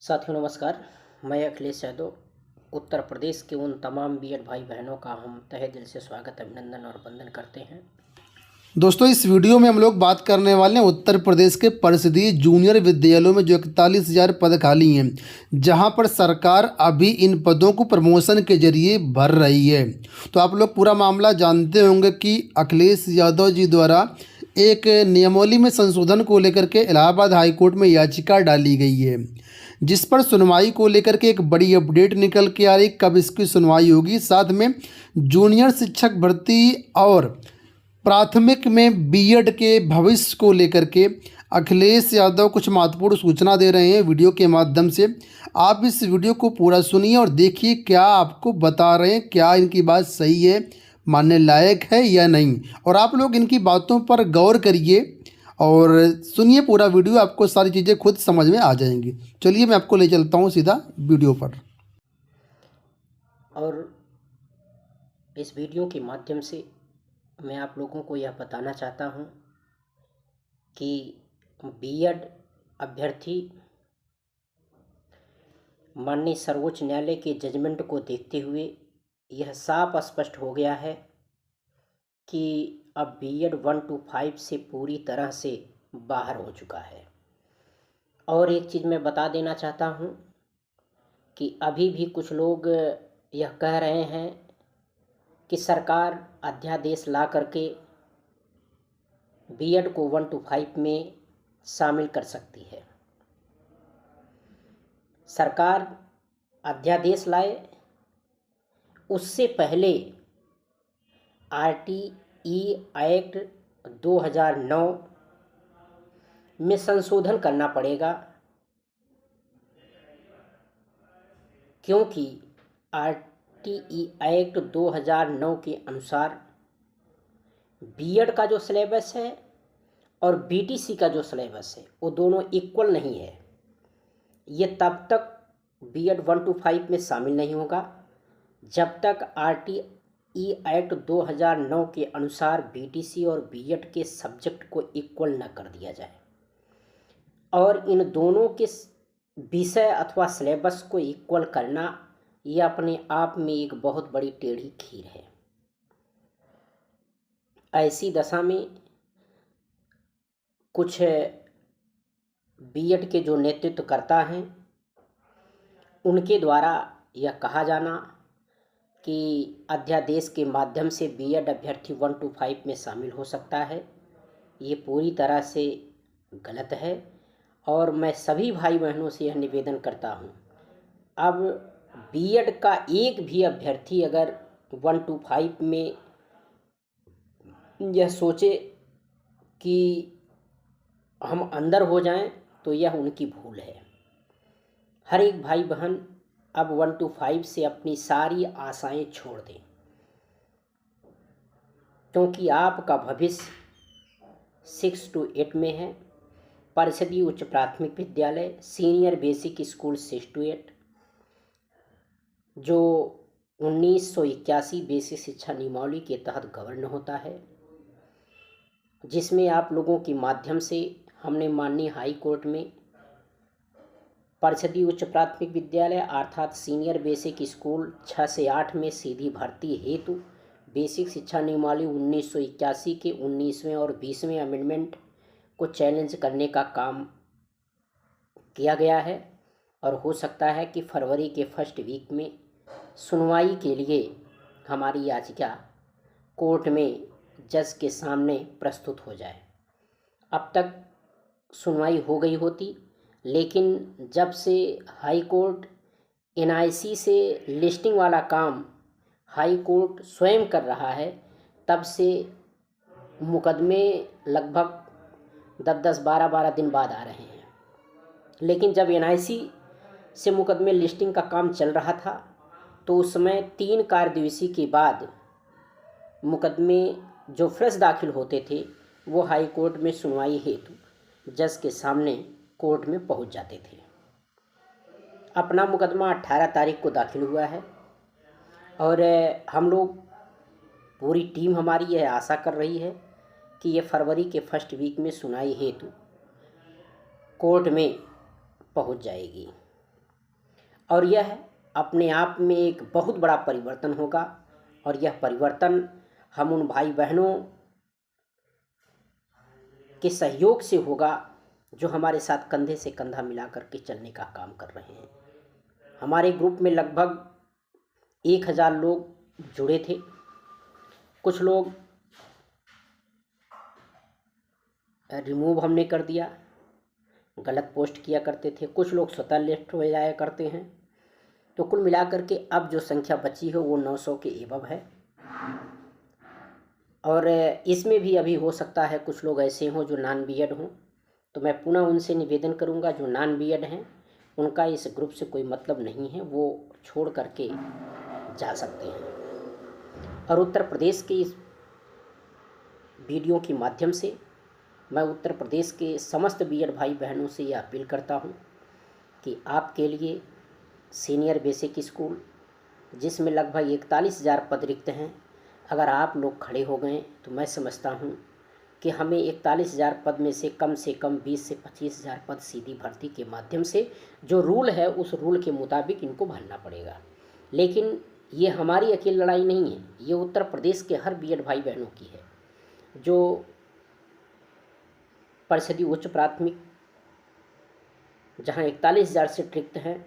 साथियों नमस्कार। मैं अखिलेश यादव उत्तर प्रदेश के उन तमाम बीएड भाई बहनों का हम तहे दिल से स्वागत अभिनंदन और वंदन करते हैं। दोस्तों, इस वीडियो में हम लोग बात करने वाले हैं उत्तर प्रदेश के परिषदीय जूनियर विद्यालयों में जो 41,000 पद खाली हैं, जहां पर सरकार अभी इन पदों को प्रमोशन के जरिए भर रही है। तो आप लोग पूरा मामला जानते होंगे कि अखिलेश यादव जी द्वारा एक नियमावली में संशोधन को लेकर के इलाहाबाद हाईकोर्ट में याचिका डाली गई है, जिस पर सुनवाई को लेकर के एक बड़ी अपडेट निकल के आ रही। कब इसकी सुनवाई होगी, साथ में जूनियर शिक्षक भर्ती और प्राथमिक में बीएड के भविष्य को लेकर के अखिलेश यादव कुछ महत्वपूर्ण सूचना दे रहे हैं वीडियो के माध्यम से। आप इस वीडियो को पूरा सुनिए और देखिए क्या आपको बता रहे हैं, क्या इनकी बात सही है, मानने लायक है या नहीं। और आप लोग इनकी बातों पर गौर करिए और सुनिए पूरा वीडियो, आपको सारी चीज़ें खुद समझ में आ जाएंगी। चलिए मैं आपको ले चलता हूँ सीधा वीडियो पर। और इस वीडियो के माध्यम से मैं आप लोगों को यह बताना चाहता हूं कि बीएड अभ्यर्थी माननीय सर्वोच्च न्यायालय के जजमेंट को देखते हुए यह साफ स्पष्ट हो गया है कि अब बीएड 1 to 5 से पूरी तरह से बाहर हो चुका है। और एक चीज़ मैं बता देना चाहता हूं कि अभी भी कुछ लोग यह कह रहे हैं कि सरकार अध्यादेश ला करके बीएड को 1 to 5 में शामिल कर सकती है। सरकार अध्यादेश लाए उससे पहले आरटीई एक्ट 2009 में संशोधन करना पड़ेगा, क्योंकि आरटीई एक्ट 2009 के अनुसार बीएड का जो सिलेबस है और बीटीसी का जो सिलेबस है वो दोनों इक्वल नहीं है। ये तब तक बीएड 1 to 5 में शामिल नहीं होगा जब तक आरटीई एक्ट 2009 के अनुसार बीटीसी और बीएड के सब्जेक्ट को इक्वल न कर दिया जाए। और इन दोनों के विषय अथवा सिलेबस को इक्वल करना ये अपने आप में एक बहुत बड़ी टेढ़ी खीर है। ऐसी दशा में कुछ बीएड के जो नेतृत्व करता हैं उनके द्वारा यह कहा जाना कि अध्यादेश के माध्यम से बीएड अभ्यर्थी 1 to 5 में शामिल हो सकता है, ये पूरी तरह से गलत है। और मैं सभी भाई बहनों से यह निवेदन करता हूँ, अब बीएड का एक भी अभ्यर्थी अगर 1 to 5 में यह सोचे कि हम अंदर हो जाएं तो यह उनकी भूल है। हर एक भाई बहन अब 1 to 5 से अपनी सारी आशाएं छोड़ दें, क्योंकि आपका भविष्य 6 to 8 में है। परिषदीय उच्च प्राथमिक विद्यालय सीनियर बेसिक स्कूल 6 to 8 जो 1981 बेसिक शिक्षा नियमावली के तहत गवर्न होता है, जिसमें आप लोगों के माध्यम से हमने माननीय हाई कोर्ट में परिषदीय उच्च प्राथमिक विद्यालय अर्थात सीनियर बेसिक स्कूल 6 से 8 में सीधी भर्ती हेतु बेसिक शिक्षा नियमावली 1981 के 19वें और 20वें अमेंडमेंट को चैलेंज करने का काम किया गया है। और हो सकता है कि फरवरी के फर्स्ट वीक में सुनवाई के लिए हमारी याचिका कोर्ट में जज के सामने प्रस्तुत हो जाए। अब तक सुनवाई हो गई होती, लेकिन जब से हाई कोर्ट एनआईसी से लिस्टिंग वाला काम हाई कोर्ट स्वयं कर रहा है, तब से मुकदमे लगभग 10-10, 12-12 दिन बाद आ रहे हैं। लेकिन जब एनआईसी से मुकदमे लिस्टिंग का काम चल रहा था तो उस समय 3 कार्यदिवसी के बाद मुकदमे जो फ्रेश दाखिल होते थे वो हाई कोर्ट में सुनवाई हेतु जज के सामने कोर्ट में पहुंच जाते थे। अपना मुकदमा 18 तारीख को दाखिल हुआ है और हम लोग पूरी टीम हमारी यह आशा कर रही है कि ये फरवरी के फर्स्ट वीक में सुनवाई हेतु कोर्ट में पहुंच जाएगी। और यह अपने आप में एक बहुत बड़ा परिवर्तन होगा। और यह परिवर्तन हम उन भाई बहनों के सहयोग से होगा जो हमारे साथ कंधे से कंधा मिला करके चलने का काम कर रहे हैं। हमारे ग्रुप में लगभग 1000 लोग जुड़े थे। कुछ लोग रिमूव हमने कर दिया, गलत पोस्ट किया करते थे, कुछ लोग स्वतः लेफ्ट हो जाया करते हैं। तो कुल मिलाकर के अब जो संख्या बची है वो 900 के एबव है। और इसमें भी अभी हो सकता है कुछ लोग ऐसे हों जो नॉन बीएड हों, तो मैं पुनः उनसे निवेदन करूंगा जो नॉन बीएड हैं उनका इस ग्रुप से कोई मतलब नहीं है, वो छोड़ करके जा सकते हैं। और उत्तर प्रदेश के इस वीडियो के माध्यम से मैं उत्तर प्रदेश के समस्त बीएड भाई बहनों से यह अपील करता हूं कि आपके लिए सीनियर बेसिक स्कूल जिसमें लगभग 41,000 पद रिक्त हैं, अगर आप लोग खड़े हो गए तो मैं समझता हूं कि हमें 41,000 पद में से कम 20 से 25,000 पद सीधी भर्ती के माध्यम से जो रूल है उस रूल के मुताबिक इनको भरना पड़ेगा। लेकिन ये हमारी अकेली लड़ाई नहीं है, ये उत्तर प्रदेश के हर बीएड भाई बहनों की है जो परिषदीय उच्च प्राथमिक जहां 41,000 से रिक्त हैं,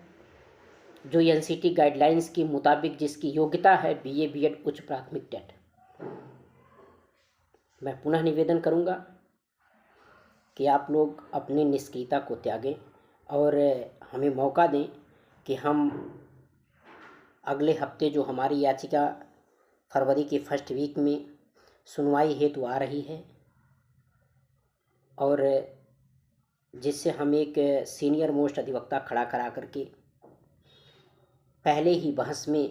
जो एनसीटी गाइडलाइंस के मुताबिक जिसकी योग्यता है बीए बीएड उच्च प्राथमिक टेट। मैं पुनः निवेदन करूंगा कि आप लोग अपनी निष्क्रियता को त्यागें और हमें मौका दें कि हम अगले हफ्ते जो हमारी याचिका फरवरी के फर्स्ट वीक में सुनवाई हेतु आ रही है और जिससे हम एक सीनियर मोस्ट अधिवक्ता खड़ा करा करके पहले ही बहस में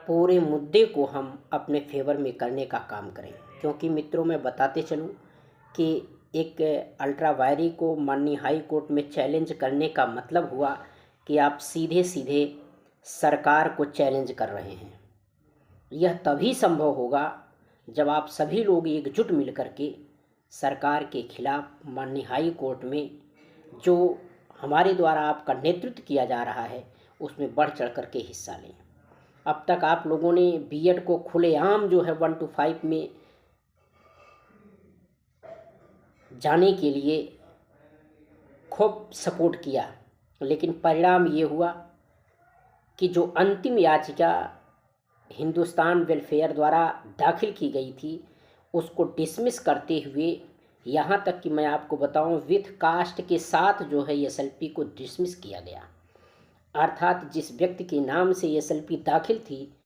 पूरे मुद्दे को हम अपने फेवर में करने का काम करें। क्योंकि मित्रों मैं बताते चलूं कि एक अल्ट्रा वायरी को माननीय हाई कोर्ट में चैलेंज करने का मतलब हुआ कि आप सीधे सीधे सरकार को चैलेंज कर रहे हैं। यह तभी संभव होगा जब आप सभी लोग एकजुट मिलकर के सरकार के खिलाफ माननीय हाई कोर्ट में जो हमारे द्वारा आपका नेतृत्व किया जा रहा है उसमें बढ़ चढ़ कर के हिस्सा लें। अब तक आप लोगों ने बीएड को खुलेआम जो है 1 to 5 में जाने के लिए खूब सपोर्ट किया, लेकिन परिणाम ये हुआ कि जो अंतिम याचिका हिंदुस्तान वेलफेयर द्वारा दाखिल की गई थी उसको डिसमिस करते हुए, यहाँ तक कि मैं आपको बताऊं विथ कास्ट के साथ जो है एसएलपी को डिसमिस किया गया। अर्थात जिस व्यक्ति के नाम से एसएलपी दाखिल थी